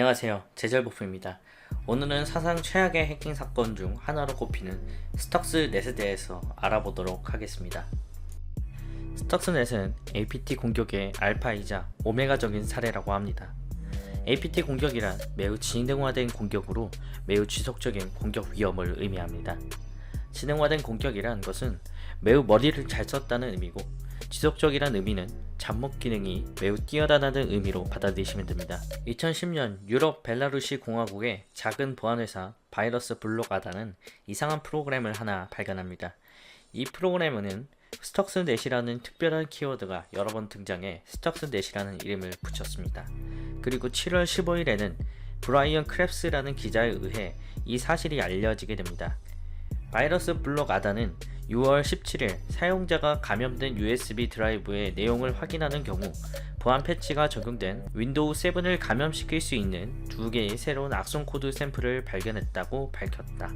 안녕하세요, 제절보프입니다. 오늘은 사상 최악의 해킹 사건 중 하나로 꼽히는 스턱스넷에 대해서 알아보도록 하겠습니다. 스턱스넷은 APT 공격의 알파이자 오메가적인 사례라고 합니다. APT 공격이란 매우 지능화된 공격으로 매우 지속적인 공격 위험을 의미합니다. 지능화된 공격이란 것은 매우 머리를 잘 썼다는 의미고, 지속적이란 의미는 잠복 기능이 매우 뛰어나다는 의미로 받아들이시면 됩니다. 2010년 유럽 벨라루시 공화국의 작은 보안회사 바이러스 블록아다는 이상한 프로그램을 하나 발견합니다. 이 프로그램은 스턱스넷이라는 특별한 키워드가 여러 번 등장해 스턱스넷이라는 이름을 붙였습니다. 그리고 7월 15일에는 브라이언 크랩스라는 기자에 의해 이 사실이 알려지게 됩니다. 바이러스 블록아다는 6월 17일 사용자가 감염된 USB 드라이브의 내용을 확인하는 경우 보안 패치가 적용된 윈도우 7을 감염시킬 수 있는 2개의 새로운 악성 코드 샘플을 발견했다고 밝혔다.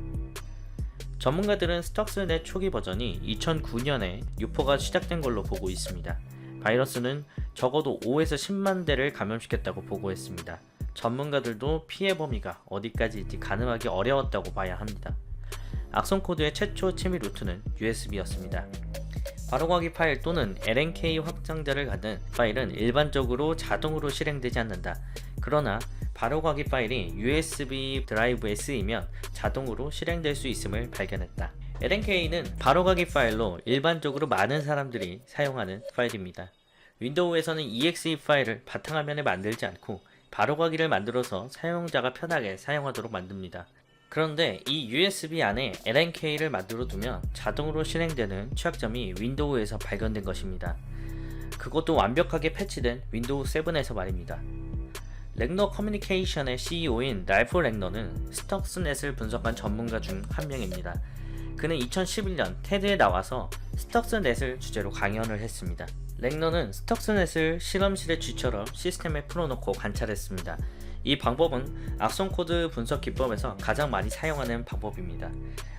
전문가들은 스턱스넷 초기 버전이 2009년에 유포가 시작된 걸로 보고 있습니다. 바이러스는 적어도 5에서 10만 대를 감염시켰다고 보고했습니다. 전문가들도 피해 범위가 어디까지인지 가늠하기 어려웠다고 봐야 합니다. 악성 코드의 최초 침입 루트는 USB였습니다. 바로가기 파일 또는 LNK 확장자를 갖는 파일은 일반적으로 자동으로 실행되지 않는다. 그러나 바로가기 파일이 USB 드라이브에 쓰이면 자동으로 실행될 수 있음을 발견했다. LNK는 바로가기 파일로 일반적으로 많은 사람들이 사용하는 파일입니다. 윈도우에서는 exe 파일을 바탕화면에 만들지 않고 바로가기를 만들어서 사용자가 편하게 사용하도록 만듭니다. 그런데 이 USB 안에 LNK를 만들어 두면 자동으로 실행되는 취약점이 윈도우에서 발견된 것입니다. 그것도 완벽하게 패치된 윈도우 7에서 말입니다. 렉너 커뮤니케이션의 CEO인 랄프 렉너는 스턱스넷을 분석한 전문가 중 한 명입니다. 그는 2011년 테드에 나와서 스턱스넷을 주제로 강연을 했습니다. 렉너는 스턱스넷을 실험실의 쥐처럼 시스템에 풀어놓고 관찰했습니다. 이 방법은 악성 코드 분석 기법에서 가장 많이 사용하는 방법입니다.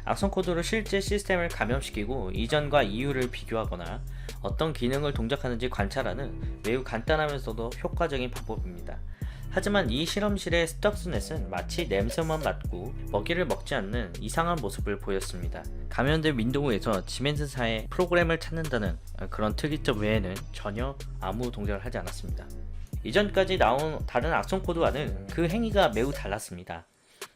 악성 코드로 실제 시스템을 감염시키고 이전과 이후를 비교하거나 어떤 기능을 동작하는지 관찰하는 매우 간단하면서도 효과적인 방법입니다. 하지만 이 실험실의 스턱스넷은 마치 냄새만 맡고 먹이를 먹지 않는 이상한 모습을 보였습니다. 감염된 윈도우에서 지멘스사의 프로그램을 찾는다는 그런 특이점 외에는 전혀 아무 동작을 하지 않았습니다. 이전까지 나온 다른 악성 코드와는 그 행위가 매우 달랐습니다.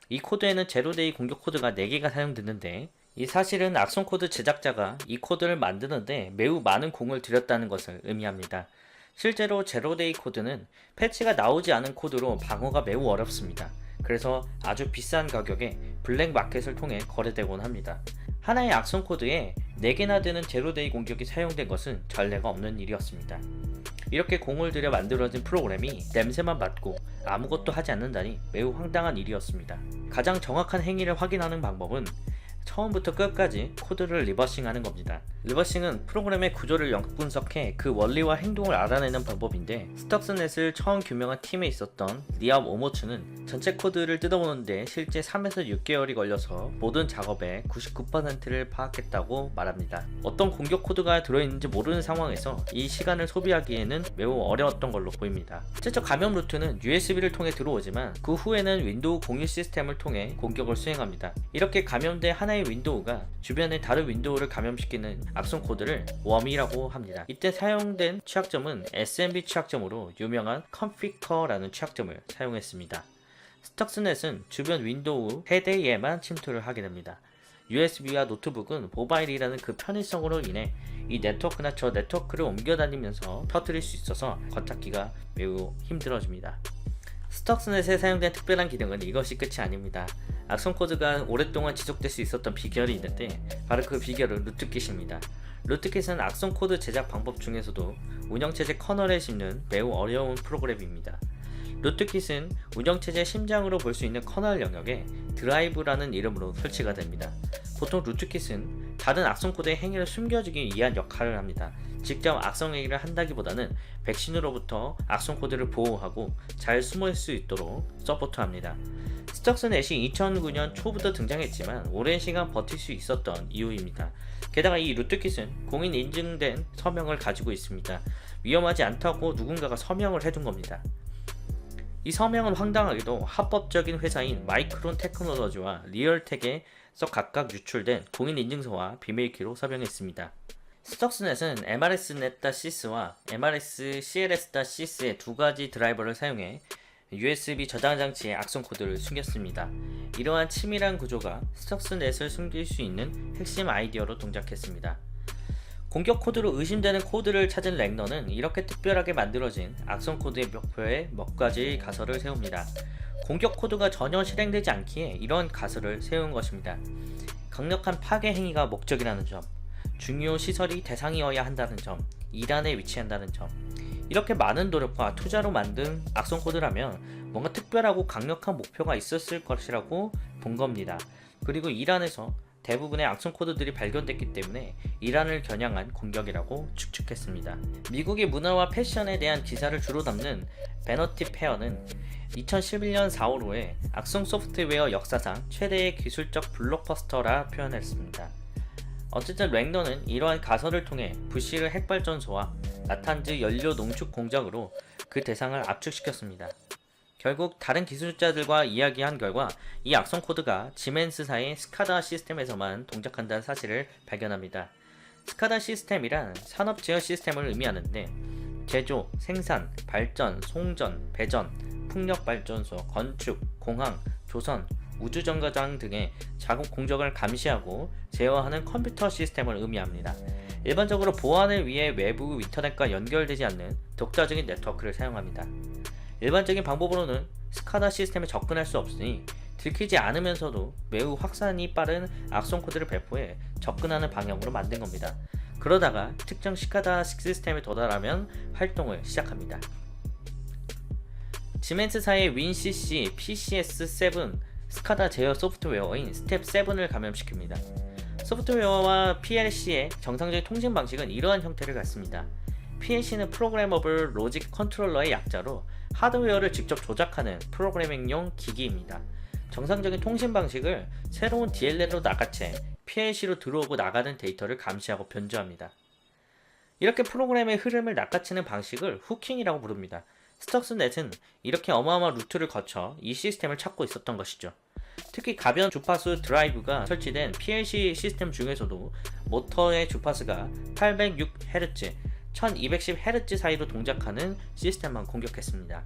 이 코드에는 제로데이 공격 코드가 4개가 사용됐는데, 이 사실은 악성 코드 제작자가 이 코드를 만드는데 매우 많은 공을 들였다는 것을 의미합니다. 실제로 제로데이 코드는 패치가 나오지 않은 코드로 방어가 매우 어렵습니다. 그래서 아주 비싼 가격에 블랙 마켓을 통해 거래되곤 합니다. 하나의 악성 코드에 4개나 되는 제로데이 공격이 사용된 것은 전례가 없는 일이었습니다. 이렇게 공을 들여 만들어진 프로그램이 냄새만 맡고 아무것도 하지 않는다니 매우 황당한 일이었습니다. 가장 정확한 행위를 확인하는 방법은 처음부터 끝까지 코드를 리버싱하는 겁니다. 리버싱은 프로그램의 구조를 역분석해 그 원리와 행동을 알아내는 방법인데, 스턱스넷을 처음 규명한 팀에 있었던 리암 오모츠는 전체 코드를 뜯어보는데 실제 3에서 6개월이 걸려서 모든 작업의 99%를 파악했다고 말합니다. 어떤 공격 코드가 들어있는지 모르는 상황에서 이 시간을 소비하기에는 매우 어려웠던 걸로 보입니다. 최초 감염 루트는 USB를 통해 들어오지만 그 후에는 윈도우 공유 시스템을 통해 공격을 수행합니다. 이렇게 감염된 하나의 윈도우가 주변의 다른 윈도우를 감염시키는 악성 코드를 웜이라고 합니다. 이때 사용된 취약점은 SMB 취약점으로 유명한 컨피커라는 취약점을 사용했습니다. 스턱스넷은 주변 윈도우 세대에만 침투를 하게 됩니다. USB와 노트북은 모바일이라는 그 편의성으로 인해 이 네트워크나 저 네트워크를 옮겨 다니면서 터뜨릴 수 있어서 걷잡기가 매우 힘들어집니다. 스턱스넷에 사용된 특별한 기능은 이것이 끝이 아닙니다. 악성 코드가 오랫동안 지속될 수 있었던 비결이 있는데, 바로 그 비결은 루트킷입니다. 루트킷은 악성 코드 제작 방법 중에서도 운영체제 커널에 씹는 매우 어려운 프로그램입니다. 루트킷은 운영체제의 심장으로 볼 수 있는 커널 영역에 드라이브라는 이름으로 설치가 됩니다. 보통 루트킷은 다른 악성 코드의 행위를 숨겨주기 위한 역할을 합니다. 직접 악성 행위를 한다기보다는 백신으로부터 악성 코드를 보호하고 잘 숨을 수 있도록 서포트합니다. 스턱스넷이 2009년 초부터 등장했지만 오랜 시간 버틸 수 있었던 이유입니다. 게다가 이 루트킷은 공인 인증된 서명을 가지고 있습니다. 위험하지 않다고 누군가가 서명을 해둔 겁니다. 이 서명은 황당하게도 합법적인 회사인 마이크론 테크놀로지와 리얼텍에서 각각 유출된 공인인증서와 비밀키로 서명했습니다. 스톡스넷은 MRSnet.sys와 MRS-CLS.sys의 두 가지 드라이버를 사용해 USB 저장 장치에 악성 코드를 숨겼습니다. 이러한 치밀한 구조가 스톡스넷을 숨길 수 있는 핵심 아이디어로 동작했습니다. 공격 코드로 의심되는 코드를 찾은 랭너는 이렇게 특별하게 만들어진 악성 코드의 목표에 몇 가지 가설을 세웁니다. 공격 코드가 전혀 실행되지 않기에 이런 가설을 세운 것입니다. 강력한 파괴 행위가 목적이라는 점, 중요 시설이 대상이어야 한다는 점, 이란에 위치한다는 점. 이렇게 많은 노력과 투자로 만든 악성 코드라면 뭔가 특별하고 강력한 목표가 있었을 것이라고 본 겁니다. 그리고 이란에서 대부분의 악성 코드들이 발견됐기 때문에 이란을 겨냥한 공격이라고 추측했습니다. 미국의 문화와 패션에 대한 기사를 주로 담는 베너티 페어는 2011년 4월호에 악성 소프트웨어 역사상 최대의 기술적 블록버스터라 표현했습니다. 어쨌든 랭너는 이러한 가설을 통해 부시르 핵발전소와 나탄즈 연료 농축 공장으로 그 대상을 압축시켰습니다. 결국 다른 기술자들과 이야기한 결과 이 악성 코드가 지멘스사의 스카다 시스템에서만 동작한다는 사실을 발견합니다. 스카다 시스템이란 산업 제어 시스템을 의미하는데 제조, 생산, 발전, 송전, 배전, 풍력발전소, 건축, 공항, 조선, 우주정거장 등의 작업 공정을 감시하고 제어하는 컴퓨터 시스템을 의미합니다. 일반적으로 보안을 위해 외부 인터넷과 연결되지 않는 독자적인 네트워크를 사용합니다. 일반적인 방법으로는 스카다 시스템에 접근할 수 없으니 들키지 않으면서도 매우 확산이 빠른 악성 코드를 배포해 접근하는 방향으로 만든 겁니다. 그러다가 특정 스카다 시스템에 도달하면 활동을 시작합니다. 지멘스사의 윈CC PCS7 스카다 제어 소프트웨어인 스텝 7을 감염시킵니다. 소프트웨어와 PLC의 정상적인 통신 방식은 이러한 형태를 갖습니다. PLC는 프로그래머블 로직 컨트롤러의 약자로 하드웨어를 직접 조작하는 프로그래밍용 기기입니다. 정상적인 통신 방식을 새로운 DLL로 낚아채 PLC로 들어오고 나가는 데이터를 감시하고 변조합니다. 이렇게 프로그램의 흐름을 낚아채는 방식을 후킹이라고 부릅니다. 스톡스넷은 이렇게 어마어마한 루트를 거쳐 이 시스템을 찾고 있었던 것이죠. 특히 가변 주파수 드라이브가 설치된 PLC 시스템 중에서도 모터의 주파수가 806Hz, 1210Hz 사이로 동작하는 시스템만 공격했습니다.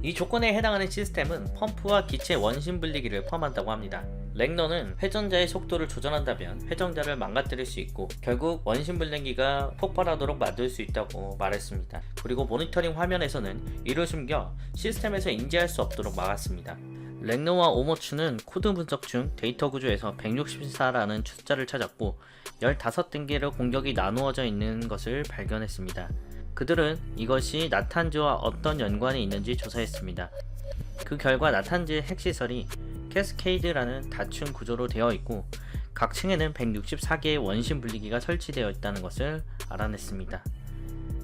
이 조건에 해당하는 시스템은 펌프와 기체 원심 분리기를 포함한다고 합니다. 랭너는 회전자의 속도를 조절한다면 회전자를 망가뜨릴 수 있고 결국 원심 분리기가 폭발하도록 만들 수 있다고 말했습니다. 그리고 모니터링 화면에서는 이를 숨겨 시스템에서 인지할 수 없도록 막았습니다. 랭너와 오머츠는 코드 분석 중 데이터 구조에서 164라는 숫자를 찾았고 15단계로 공격이 나누어져 있는 것을 발견했습니다. 그들은 이것이 나탄즈와 어떤 연관이 있는지 조사했습니다. 그 결과 나탄즈의 핵시설이 캐스케이드라는 다층 구조로 되어 있고 각 층에는 164개의 원심 분리기가 설치되어 있다는 것을 알아냈습니다.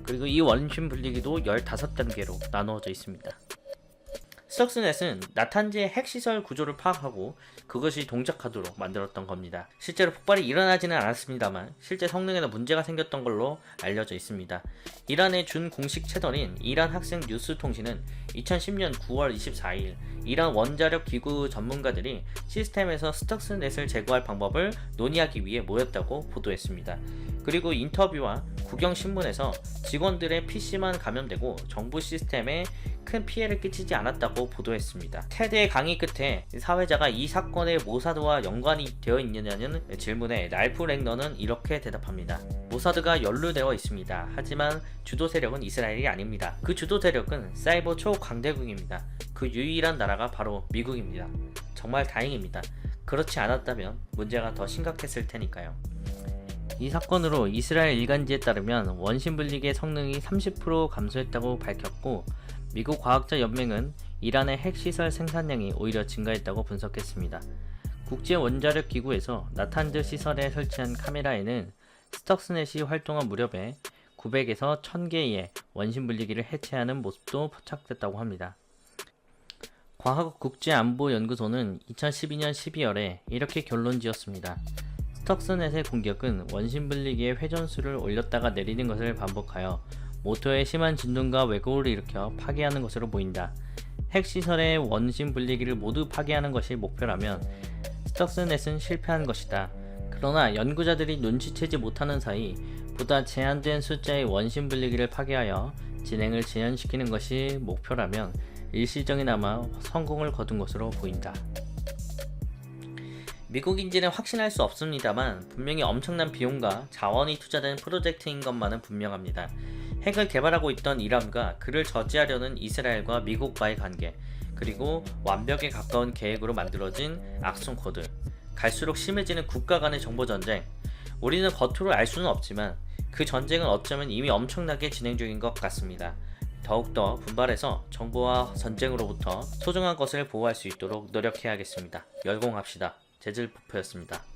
그리고 이 원심 분리기도 15단계로 나누어져 있습니다. 스톡스넷은 나탄즈의 핵시설 구조를 파악하고 그것이 동작하도록 만들었던 겁니다. 실제로 폭발이 일어나지는 않았습니다만 실제 성능에는 문제가 생겼던 걸로 알려져 있습니다. 이란의 준공식 채널인 이란 학생 뉴스 통신은 2010년 9월 24일 이란 원자력 기구 전문가들이 시스템에서 스톡스넷을 제거할 방법을 논의하기 위해 모였다고 보도했습니다. 그리고 인터뷰와 국영신문에서 직원들의 PC만 감염되고 정부 시스템에 큰 피해를 끼치지 않았다고 보도했습니다. 테드의 강의 끝에 사회자가 이 사건의 모사드와 연관이 되어 있느냐는 질문에 랄프 랭너는 이렇게 대답합니다. 모사드가 연루되어 있습니다. 하지만 주도 세력은 이스라엘이 아닙니다. 그 주도 세력은 사이버 초강대국입니다. 그 유일한 나라가 바로 미국입니다. 정말 다행입니다. 그렇지 않았다면 문제가 더 심각했을 테니까요. 이 사건으로 이스라엘 일간지에 따르면 원심 분리기의 성능이 30% 감소했다고 밝혔고 미국 과학자 연맹은 이란의 핵시설 생산량이 오히려 증가했다고 분석했습니다. 국제원자력 기구에서 나탄즈 시설에 설치한 카메라에는 스톡스넷이 활동한 무렵에 900에서 1000개의 원심 분리기를 해체하는 모습도 포착됐다고 합니다. 과학국제안보연구소는 2012년 12월에 이렇게 결론지었습니다. 스톡스넷의 공격은 원심 분리기의 회전수를 올렸다가 내리는 것을 반복하여 모터에 심한 진동과 왜곡을 일으켜 파괴하는 것으로 보인다. 핵시설의 원심 분리기를 모두 파괴하는 것이 목표라면 스터스넷은 실패한 것이다. 그러나 연구자들이 눈치채지 못하는 사이 보다 제한된 숫자의 원심 분리기를 파괴하여 진행을 지연시키는 것이 목표라면 일시적이나마 성공을 거둔 것으로 보인다. 미국인지는 확신할 수 없습니다만 분명히 엄청난 비용과 자원이 투자된 프로젝트인 것만은 분명합니다. 핵을 개발하고 있던 이란과 그를 저지하려는 이스라엘과 미국과의 관계, 그리고 완벽에 가까운 계획으로 만들어진 악순 코드, 갈수록 심해지는 국가 간의 정보전쟁. 우리는 겉으로 알 수는 없지만 그 전쟁은 어쩌면 이미 엄청나게 진행 중인 것 같습니다. 더욱더 분발해서 정보와 전쟁으로부터 소중한 것을 보호할 수 있도록 노력해야겠습니다. 열공합시다. 재질포표였습니다.